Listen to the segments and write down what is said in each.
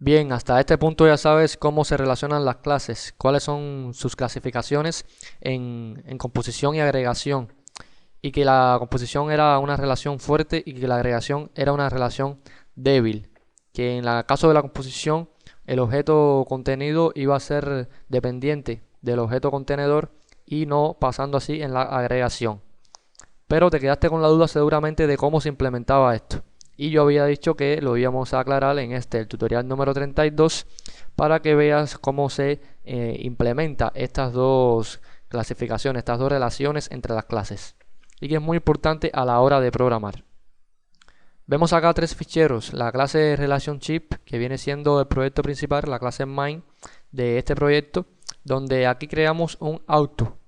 Bien, hasta este punto ya sabes cómo se relacionan las clases, cuáles son sus clasificaciones en composición y agregación, y que la composición era una relación fuerte y que la agregación era una relación débil, que en el caso de la composición el objeto contenido iba a ser dependiente del objeto contenedor y no pasando así en la agregación. Pero te quedaste con la duda seguramente de cómo se implementaba esto. Y yo había dicho que lo íbamos a aclarar en el tutorial número 32 para que veas cómo se implementa estas dos clasificaciones, estas dos relaciones entre las clases. Y que es muy importante a la hora de programar. Vemos acá tres ficheros, la clase relationship, que viene siendo el proyecto principal, la clase main de este proyecto, donde aquí creamos un auto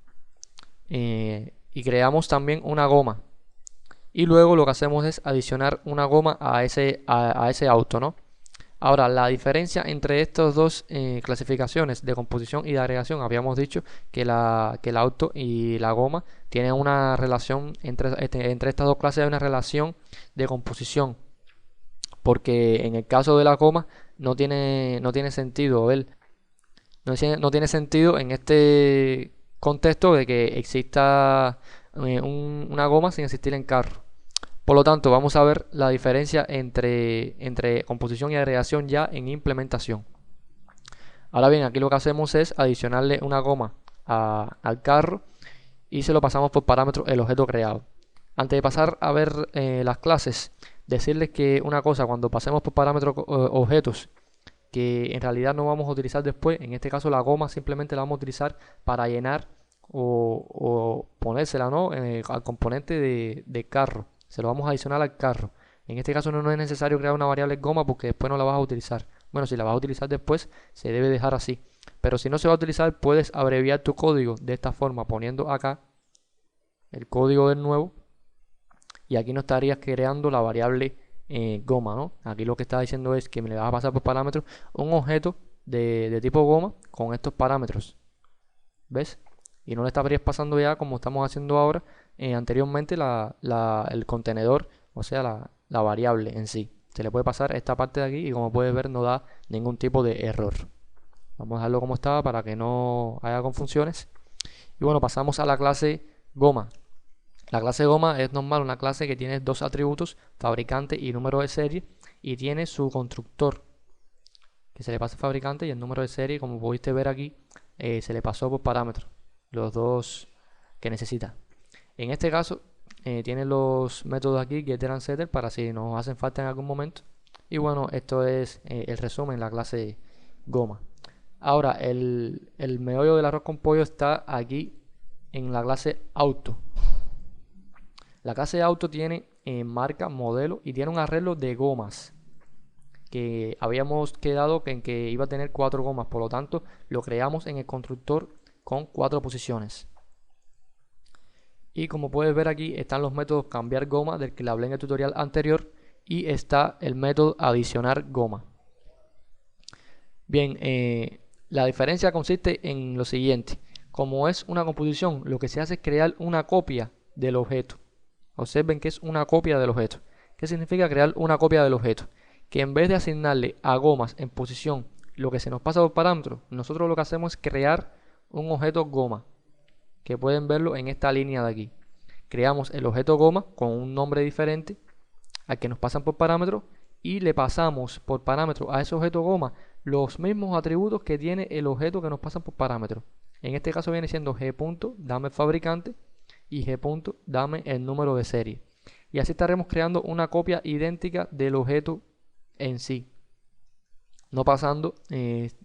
y creamos también una goma. Y luego lo que hacemos es adicionar una goma a ese auto, ¿no? Ahora, la diferencia entre estas dos clasificaciones de composición y de agregación, habíamos dicho que el auto y la goma tienen una relación, entre estas dos clases hay una relación de composición, porque en el caso de la goma no tiene sentido, no tiene sentido en este contexto de que exista una goma sin existir en carro. Por lo tanto, vamos a ver la diferencia entre composición y agregación ya en implementación. Ahora bien, aquí lo que hacemos es adicionarle una goma al carro y se lo pasamos por parámetro el objeto creado. Antes de pasar a ver las clases, decirles que una cosa, cuando pasemos por parámetros objetos que en realidad no vamos a utilizar después, en este caso la goma simplemente la vamos a utilizar para llenar o ponérsela, ¿no? Al componente de carro, se lo vamos a adicionar al carro. En este caso no es necesario crear una variable goma porque después no la vas a utilizar. Bueno, si la vas a utilizar después, se debe dejar así. Pero si no se va a utilizar, puedes abreviar tu código de esta forma, poniendo acá el código del nuevo. Y aquí no estarías creando la variable goma, ¿no? Aquí lo que está diciendo es que me le vas a pasar por parámetros un objeto de tipo goma con estos parámetros. ¿Ves? Y no le estarías pasando ya como estamos haciendo ahora anteriormente el contenedor, o sea, la variable en sí. Se le puede pasar esta parte de aquí y como puedes ver no da ningún tipo de error. Vamos a dejarlo como estaba para que no haya confusiones. Y bueno, pasamos a la clase goma. La clase goma es normal, una clase que tiene dos atributos, fabricante y número de serie, y tiene su constructor, que se le pasa al fabricante, y el número de serie, como pudiste ver aquí, se le pasó por parámetro, los dos que necesita. En este caso, tiene los métodos aquí, getter and setter, para si nos hacen falta en algún momento. Y bueno, esto es el resumen, la clase goma. Ahora, el meollo del arroz con pollo está aquí en la clase auto. La clase auto tiene marca, modelo y tiene un arreglo de gomas que habíamos quedado en que iba a tener 4 gomas, por lo tanto lo creamos en el constructor con 4 posiciones. Y como puedes ver aquí están los métodos cambiar goma del que le hablé en el tutorial anterior y está el método adicionar goma. Bien, la diferencia consiste en lo siguiente. Como es una composición, lo que se hace es crear una copia del objeto. Observen que es una copia del objeto. ¿Qué significa crear una copia del objeto? Que en vez de asignarle a gomas en posición lo que se nos pasa por parámetro, nosotros lo que hacemos es crear un objeto goma, que pueden verlo en esta línea de aquí. Creamos el objeto goma con un nombre diferente al que nos pasan por parámetro y le pasamos por parámetro a ese objeto goma los mismos atributos que tiene el objeto que nos pasan por parámetro. En este caso viene siendo g. Dame el fabricante y g. Dame el número de serie. Y así estaremos creando una copia idéntica del objeto en sí. No pasando,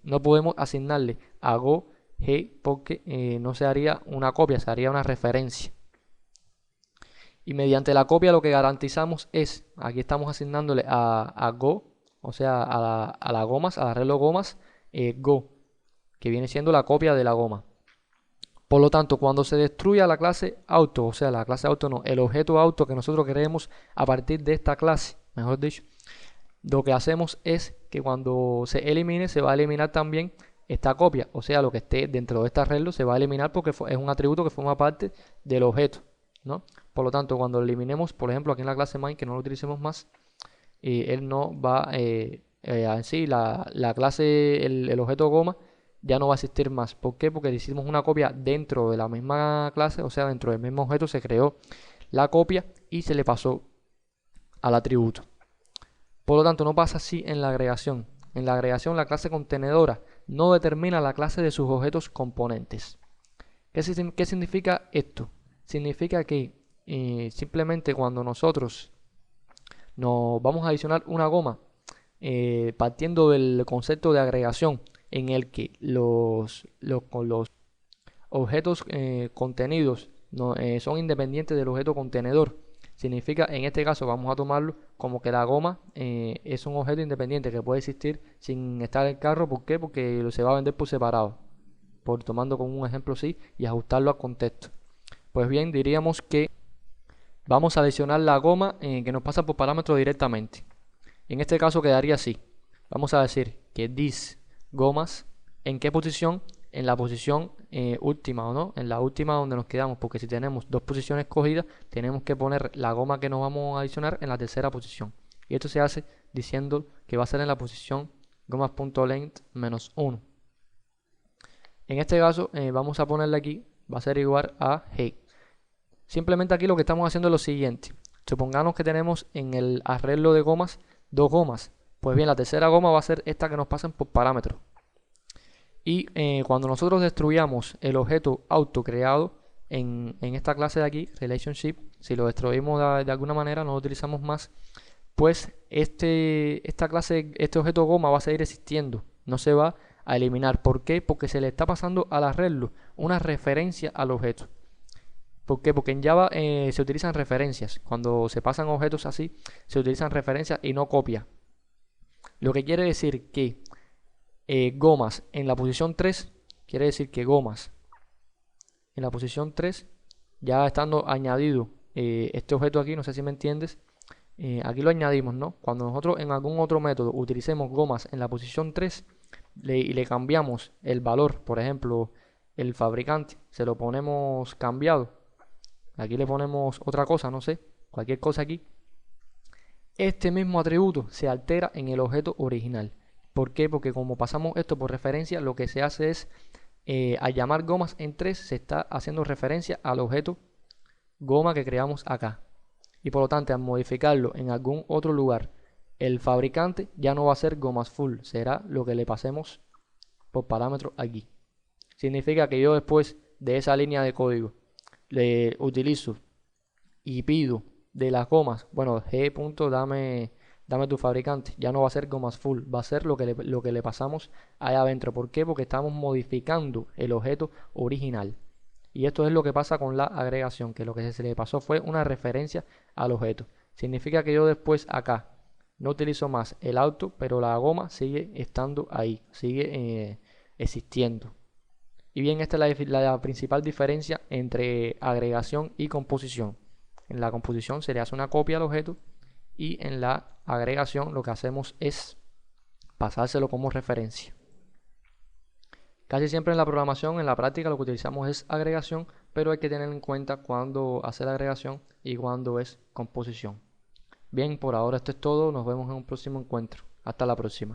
no podemos asignarle a go g porque no se haría una copia, se haría una referencia. Y mediante la copia lo que garantizamos es, aquí estamos asignándole a go, o sea, a la gomas, al arreglo gomas, go, que viene siendo la copia de la goma. Por lo tanto, cuando se destruya la clase auto, o sea, la clase auto no, el objeto auto que nosotros queremos a partir de esta clase, mejor dicho, lo que hacemos es que cuando se elimine, se va a eliminar también esta copia, o sea, lo que esté dentro de este arreglo se va a eliminar porque es un atributo que forma parte del objeto, ¿no? Por lo tanto, cuando lo eliminemos, por ejemplo, aquí en la clase main, que no lo utilicemos más, él no va en sí la clase, el objeto goma, ya no va a existir más. ¿Por qué? Porque hicimos una copia dentro de la misma clase, o sea, dentro del mismo objeto se creó la copia y se le pasó al atributo. Por lo tanto, no pasa así en la agregación. En la agregación, la clase contenedora no determina la clase de sus objetos componentes. ¿Qué significa esto? Significa que simplemente cuando nosotros nos vamos a adicionar una goma, partiendo del concepto de agregación, en el que los objetos contenidos son independientes del objeto contenedor. Significa, en este caso, vamos a tomarlo como que la goma es un objeto independiente que puede existir sin estar en el carro. ¿Por qué? Porque se va a vender por separado. Por tomando como un ejemplo así y ajustarlo al contexto. Pues bien, diríamos que vamos a adicionar la goma que nos pasa por parámetro directamente. En este caso quedaría así. Vamos a decir que this gomas, ¿en qué posición? En la posición última, ¿o no? En la última donde nos quedamos, porque si tenemos dos posiciones escogidas, tenemos que poner la goma que nos vamos a adicionar en la tercera posición. Y esto se hace diciendo que va a ser en la posición gomas.length menos 1. En este caso, vamos a ponerle aquí, va a ser igual a hey. Simplemente aquí lo que estamos haciendo es lo siguiente. Supongamos que tenemos en el arreglo de gomas dos gomas. Pues bien, la tercera goma va a ser esta que nos pasan por parámetros. Y cuando nosotros destruyamos el objeto auto creado en esta clase de aquí, relationship, si lo destruimos de alguna manera, no lo utilizamos más, pues esta clase, este objeto goma va a seguir existiendo, no se va a eliminar. ¿Por qué? Porque se le está pasando al arreglo una referencia al objeto. ¿Por qué? Porque en Java se utilizan referencias. Cuando se pasan objetos así, se utilizan referencias y no copias. Lo que quiere decir que gomas en la posición 3, quiere decir que gomas en la posición 3, ya estando añadido este objeto aquí, no sé si me entiendes, aquí lo añadimos, ¿no? Cuando nosotros en algún otro método utilicemos gomas en la posición 3 y le cambiamos el valor, por ejemplo, el fabricante, se lo ponemos cambiado, aquí le ponemos otra cosa, no sé, cualquier cosa aquí, este mismo atributo se altera en el objeto original. ¿Por qué? Porque como pasamos esto por referencia, lo que se hace es, al llamar gomas en 3, se está haciendo referencia al objeto goma que creamos acá. Y por lo tanto, al modificarlo en algún otro lugar, el fabricante ya no va a ser gomas full, será lo que le pasemos por parámetro aquí. Significa que yo después de esa línea de código le utilizo y pido de las gomas, bueno, g. Dame tu fabricante, ya no va a ser gomas full, va a ser lo que le pasamos allá adentro. ¿Por qué? Porque estamos modificando el objeto original. Y esto es lo que pasa con la agregación, que lo que se le pasó fue una referencia al objeto. Significa que yo después acá no utilizo más el auto, pero la goma sigue estando ahí, sigue existiendo. Y bien, esta es la principal diferencia entre agregación y composición. En la composición se le hace una copia al objeto y en la agregación lo que hacemos es pasárselo como referencia. Casi siempre en la programación, en la práctica, lo que utilizamos es agregación, pero hay que tener en cuenta cuándo hacer agregación y cuándo es composición. Bien, por ahora esto es todo. Nos vemos en un próximo encuentro. Hasta la próxima.